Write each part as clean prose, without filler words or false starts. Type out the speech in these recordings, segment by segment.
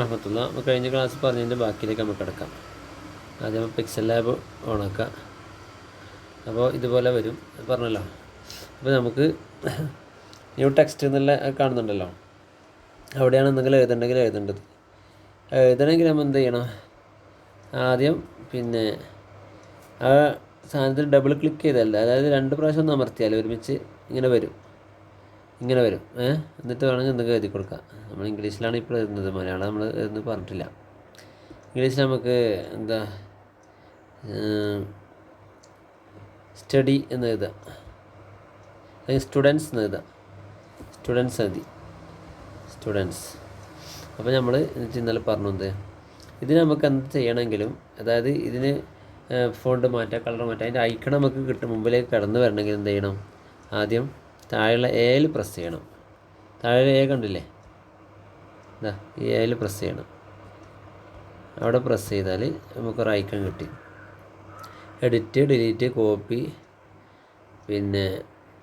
റഹ്മത്തുള്ള കഴിഞ്ഞ ക്ലാസ് പറഞ്ഞതിൻ്റെ ബാക്കിയിലേക്ക് നമുക്ക് കിടക്കാം. ആദ്യം പിക്സൽ ലാബ് ഓണാക്കുക. അപ്പോൾ ഇതുപോലെ വരും പറഞ്ഞല്ലോ. അപ്പോൾ നമുക്ക് ന്യൂ ടെക്സ്റ്റ് എന്നുള്ള കാണുന്നുണ്ടല്ലോ, അവിടെയാണ് എന്തെങ്കിലും എഴുതേണ്ടത്. എഴുതണമെങ്കിൽ നമ്മൾ എന്ത് ചെയ്യണം? ആദ്യം ആ സാധനത്തിൽ ഡബിൾ ക്ലിക്ക് ചെയ്തല്ല, അതായത് 2 പ്രാവശ്യം ഒന്ന് അമർത്തിയാൽ ഒരുമിച്ച് ഇങ്ങനെ വരും. എന്നിട്ട് വേണമെങ്കിൽ എന്തെങ്കിലും എഴുതി കൊടുക്കുക. നമ്മൾ ഇംഗ്ലീഷിലാണ് ഇപ്പോൾ എഴുതുന്നത്, മലയാളം നമ്മൾ എഴുതുന്നത് പറഞ്ഞിട്ടില്ല. ഇംഗ്ലീഷിൽ നമുക്ക് എന്താ സ്റ്റഡി എന്ന് എഴുതുക, അല്ലെങ്കിൽ സ്റ്റുഡൻസ് എന്ന് എഴുതുക. സ്റ്റുഡൻസ് എഴുതി സ്റ്റുഡൻസ്. അപ്പോൾ നമ്മൾ ഇന്നലെ പറഞ്ഞത് ഇതിന് നമുക്ക് എന്ത് ചെയ്യണമെങ്കിലും, അതായത് ഇതിന് ഫോണ്ട് മാറ്റുക, കളർ മാറ്റുക, അതിൻ്റെ ഐക്കൺ നമുക്ക് കിട്ടും. മുമ്പിലേക്ക് കടന്നു വരണമെങ്കിൽ എന്ത് ചെയ്യണം? ആദ്യം താഴെയുള്ള എയിൽ പ്രസ് ചെയ്യണം. താഴെ എ കണ്ടില്ലേ? ഈ എയിൽ പ്രസ് ചെയ്യണം. അവിടെ പ്രസ് ചെയ്താൽ നമുക്കൊരു ഐക്കൺ കിട്ടി. Edit, delete, copy,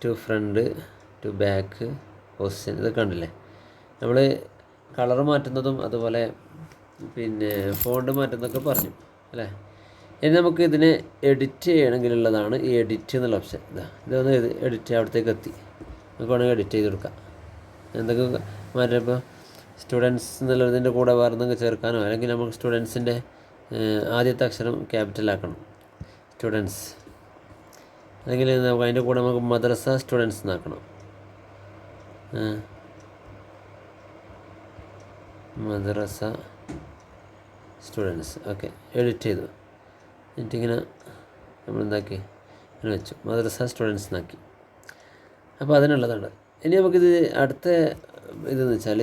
to front, to back, position, ഇതൊക്കെ കണ്ടില്ലേ? നമ്മൾ കളർ മാറ്റുന്നതും അതുപോലെ ഫോണ്ട് മാറ്റുന്നതൊക്കെ പറഞ്ഞു അല്ലേ? ഇനി നമുക്ക് ഇതിനെ എഡിറ്റ് ചെയ്യണമെങ്കിലുള്ളതാണ് ഈ എഡിറ്റ് എന്നുള്ള ഓപ്ഷൻ. ഇതൊന്ന് എഡിറ്റ് അവിടത്തേക്ക് എത്തി. നമുക്ക് വേണമെങ്കിൽ എഡിറ്റ് ചെയ്ത് കൊടുക്കാം. എന്തൊക്കെ മാറ്റിയപ്പോൾ സ്റ്റുഡൻസ് എന്നുള്ളതിൻ്റെ കൂടെ വേറെ എന്തെങ്കിലും ചേർക്കാനോ, അല്ലെങ്കിൽ നമുക്ക് സ്റ്റുഡൻസിൻ്റെ ആദ്യത്തെ അക്ഷരം ക്യാപിറ്റലാക്കണം, സ്റ്റുഡൻസ്. അല്ലെങ്കിൽ അതിൻ്റെ കൂടെ നമുക്ക് മദ്രസ സ്റ്റുഡൻസ് എന്നാക്കണം. മദ്രസ സ്റ്റുഡൻസ്. ഓക്കെ, എഡിറ്റ് ചെയ്തു. എന്നിട്ടിങ്ങനെ നമ്മളെന്താക്കി, ഇങ്ങനെ വെച്ചു, മദ്രസ സ്റ്റുഡൻസ് എന്നാക്കി. അപ്പോൾ അതിനുള്ളതാണ്. ഇനി നമുക്കിത് അടുത്ത ഇതെന്ന് വെച്ചാൽ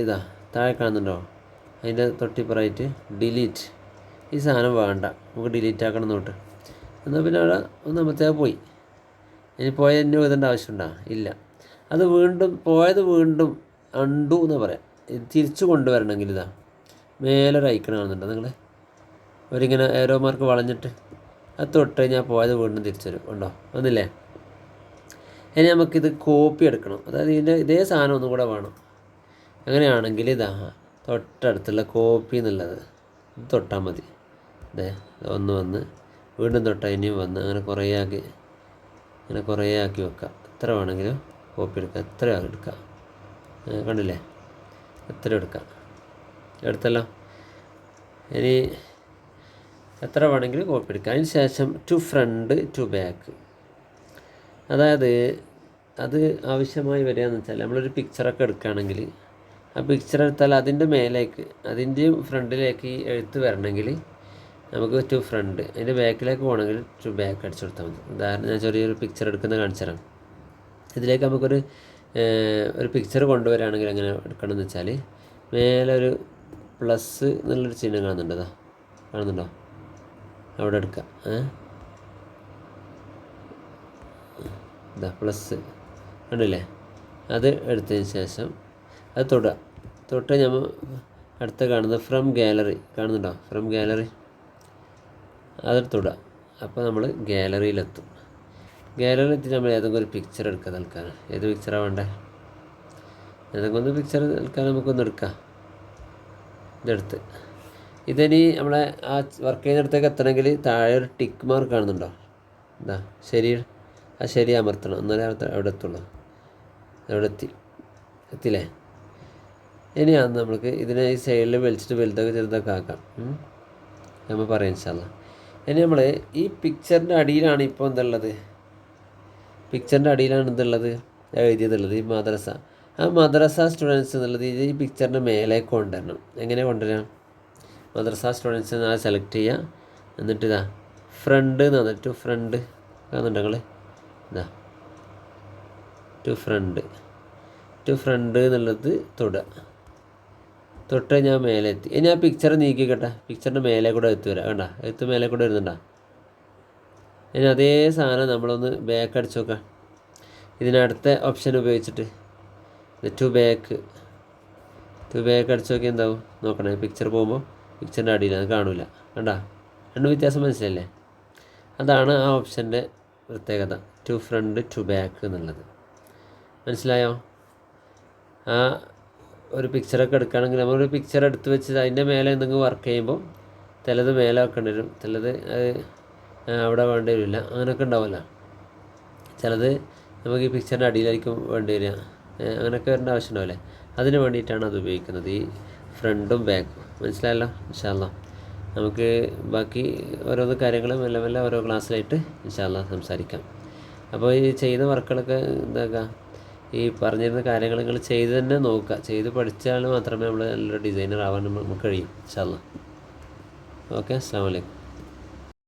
താഴെ കാണുന്നുണ്ടോ? അതിൻ്റെ തൊട്ടിപ്പുറമായിട്ട് ഡിലീറ്റ്. ഈ സാധനം വേണ്ട, നമുക്ക് ഡിലീറ്റ് ആക്കണം നോട്ട്. എന്നാൽ പിന്നെ അവിടെ ഒന്നാമത്തെ പോയി. ഇനി പോയതിന് എഴുതേണ്ട ആവശ്യമുണ്ടോ? ഇല്ല. അത് വീണ്ടും അണ്ടു എന്ന് പറയാം. ഇത് തിരിച്ചു കൊണ്ടുവരണമെങ്കിൽ മേലൊരു ഐക്കൺ കാണുന്നുണ്ടോ നിങ്ങൾ? ഒരിങ്ങനെ ഏരോ മാർക്ക് വളഞ്ഞിട്ട് അത് തൊട്ട് കഴിഞ്ഞാൽ പോയത് വീണ്ടും തിരിച്ചു വരും. ഉണ്ടോ? ഒന്നില്ലേ? ഇനി നമുക്കിത് കോപ്പി എടുക്കണം. അതായത് ഇതേ സാധനം ഒന്നും കൂടെ വേണം. അങ്ങനെയാണെങ്കിൽ തൊട്ടടുത്തുള്ള കോപ്പി എന്നുള്ളത് തൊട്ടാൽ മതി. ഒന്ന് വന്ന് വീണ്ടും തൊട്ടാൽ ഇനിയും വന്ന് അങ്ങനെ കുറേ ആക്കി വെക്കാം. എത്ര വേണമെങ്കിലും കോപ്പി എടുക്കാം, എത്ര എടുക്കാം. കണ്ടില്ലേ? എത്ര എടുക്കാം. എടുത്തല്ലോ. ഇനി എത്ര വേണമെങ്കിലും കോപ്പി എടുക്കാം. അതിന് ശേഷം ടു ഫ്രണ്ട്, ടു ബാക്ക്. അതായത് അത് ആവശ്യമായി വരികയെന്ന് വെച്ചാൽ നമ്മളൊരു പിക്ചറൊക്കെ എടുക്കുകയാണെങ്കിൽ ആ പിക്ചർ എടുത്താൽ അതിൻ്റെ മേലേക്ക്, അതിൻ്റെയും ഫ്രണ്ടിലേക്ക് ഈ എഴുത്ത് വരണമെങ്കിൽ നമുക്ക് ടു ഫ്രണ്ട്, അതിൻ്റെ ബാക്കിലേക്ക് പോകണമെങ്കിൽ ടു ബാക്ക് അടിച്ചു കൊടുത്താൽ മതി. ഉദാഹരണം ഞാൻ ചെറിയൊരു പിക്ചർ എടുക്കുന്നത് കാണിച്ചു തരാം. ഇതിലേക്ക് നമുക്കൊരു പിക്ചർ കൊണ്ടുവരികയാണെങ്കിൽ എങ്ങനെ എടുക്കണമെന്ന് വെച്ചാൽ മേലെ ഒരു പ്ലസ് എന്നുള്ളൊരു ചിഹ്നം കാണുന്നുണ്ടോ? അവിടെ എടുക്കാം. പ്ലസ് കണ്ടില്ലേ? അത് എടുത്തതിന് ശേഷം അത് തൊട്ട് നമ്മൾ അടുത്ത് കാണുന്നത് ഫ്രം ഗാലറി കാണുന്നുണ്ടോ? ഫ്രം ഗാലറി അത് തൊടുക. അപ്പോൾ നമ്മൾ ഗാലറിയിലെത്തും. ഗാലറിയിലെത്തി നമ്മൾ ഏതെങ്കിലും ഒരു പിക്ചർ എടുക്കുക. തൽക്കാലം ഏത് പിക്ചറാണ് വേണ്ടത്? ഏതെങ്കിലും ഒന്ന് പിക്ചർ തൽക്കാലം നമുക്കൊന്ന് എടുക്കാം. ഇതെടുത്ത് ഇതിനി നമ്മളെ ആ വർക്ക് ചെയ്യുന്നിടത്തേക്ക് എത്തണമെങ്കിൽ താഴെ ഒരു ടിക്ക് മാർക്ക് കാണുന്നുണ്ടോ? ശരി അമർത്തണം, എന്നാലേ അവിടെ എത്തുള്ളൂ. അവിടെ എത്തില്ലേ? ഇനിയാണ് നമ്മൾക്ക് ഇതിനെ ഈ സൈഡിൽ വലിച്ചിട്ട് വലുതൊക്കെ ചെറുതൊക്കെ ആക്കാം. നമ്മൾ പറയാം ഇൻഷാല്ലാ. ഇനി നമ്മൾ ഈ പിക്ചറിൻ്റെ അടിയിലാണ് ഇപ്പോൾ എന്തുള്ളത്? പിക്ചറിൻ്റെ അടിയിലാണ് എന്തുള്ളത്? എഴുതിയതുള്ളത് ഈ മദ്രസ. ആ മദ്രസ സ്റ്റുഡൻസ് എന്നുള്ളത് ഈ പിക്ചറിൻ്റെ മേലേക്ക് കൊണ്ടുവരണം. എങ്ങനെ കൊണ്ടുവരാം? മദ്രസ സ്റ്റുഡൻസ് ആ സെലക്ട് ചെയ്യുക. എന്നിട്ട് ഫ്രണ്ട് എന്ന് പറഞ്ഞാൽ ടു ഫ്രണ്ട് കാണുന്നുണ്ടോ നിങ്ങൾ? ടു ഫ്രണ്ട് എന്നുള്ളത് തൊട്ട് ഞാൻ മേലെ എത്തി. ഇനി ആ പിക്ചർ നീക്കിക്കട്ടെ. പിക്ചറിൻ്റെ മേലെ കൂടെ വരാം. കണ്ട മേലെ കൂടെ വരുന്നുണ്ടോ? ഇനി അതേ സാധനം നമ്മളൊന്ന് ബാക്ക് അടിച്ച് നോക്കാം. ഇതിനടുത്ത ഓപ്ഷൻ ഉപയോഗിച്ചിട്ട് ടു ബാക്ക് അടിച്ച് നോക്കി എന്താവും നോക്കണേ. പിക്ചർ പോകുമ്പോൾ പിക്ചറിൻ്റെ അടിയിൽ അത് കാണില്ല. കണ്ടാ? രണ്ട് വ്യത്യാസം മനസ്സിലല്ലേ? അതാണ് ആ ഓപ്ഷൻ്റെ പ്രത്യേകത, ടു ഫ്രണ്ട് ടു ബാക്ക് എന്നുള്ളത്. മനസ്സിലായോ? ആ ഒരു പിക്ചറൊക്കെ എടുക്കുകയാണെങ്കിൽ നമ്മളൊരു പിക്ചർ എടുത്ത് വെച്ച് അതിൻ്റെ മേലെ എന്തെങ്കിലും വർക്ക് ചെയ്യുമ്പോൾ ചിലത് മേലെ വെക്കേണ്ടി വരും, ചിലത് അത് അവിടെ വേണ്ടി വരില്ല, അങ്ങനെയൊക്കെ ഉണ്ടാവില്ല. ചിലത് നമുക്ക് ഈ പിക്ചറിൻ്റെ അടിയിലായിരിക്കും വേണ്ടി വരിക, അങ്ങനെയൊക്കെ വരേണ്ട ആവശ്യം ഉണ്ടാവില്ലേ. അതിന് വേണ്ടിയിട്ടാണ് അത് ഉപയോഗിക്കുന്നത്, ഈ ഫ്രണ്ടും ബാക്കും. മനസ്സിലായല്ലോ? ഇൻഷാ അല്ലാ നമുക്ക് ബാക്കി ഓരോന്ന് കാര്യങ്ങൾ മെല്ലെ മെല്ലെ ഓരോ ക്ലാസ്സിലായിട്ട് ഇൻഷാ അല്ലാ സംസാരിക്കാം. അപ്പോൾ ഈ ചെയ്യുന്ന വർക്കുകളൊക്കെ എന്താക്കുക, ഈ പറഞ്ഞിരുന്ന കാര്യങ്ങൾ നിങ്ങൾ ചെയ്ത് തന്നെ നോക്കുക. ചെയ്ത് പഠിച്ചാൽ മാത്രമേ നമ്മൾ നല്ലൊരു ഡിസൈനർ ആവാൻ നമുക്ക് കഴിയും. ഇൻഷാ അല്ലാ. ഓക്കെ, അസ്സലാമു അലൈക്കും.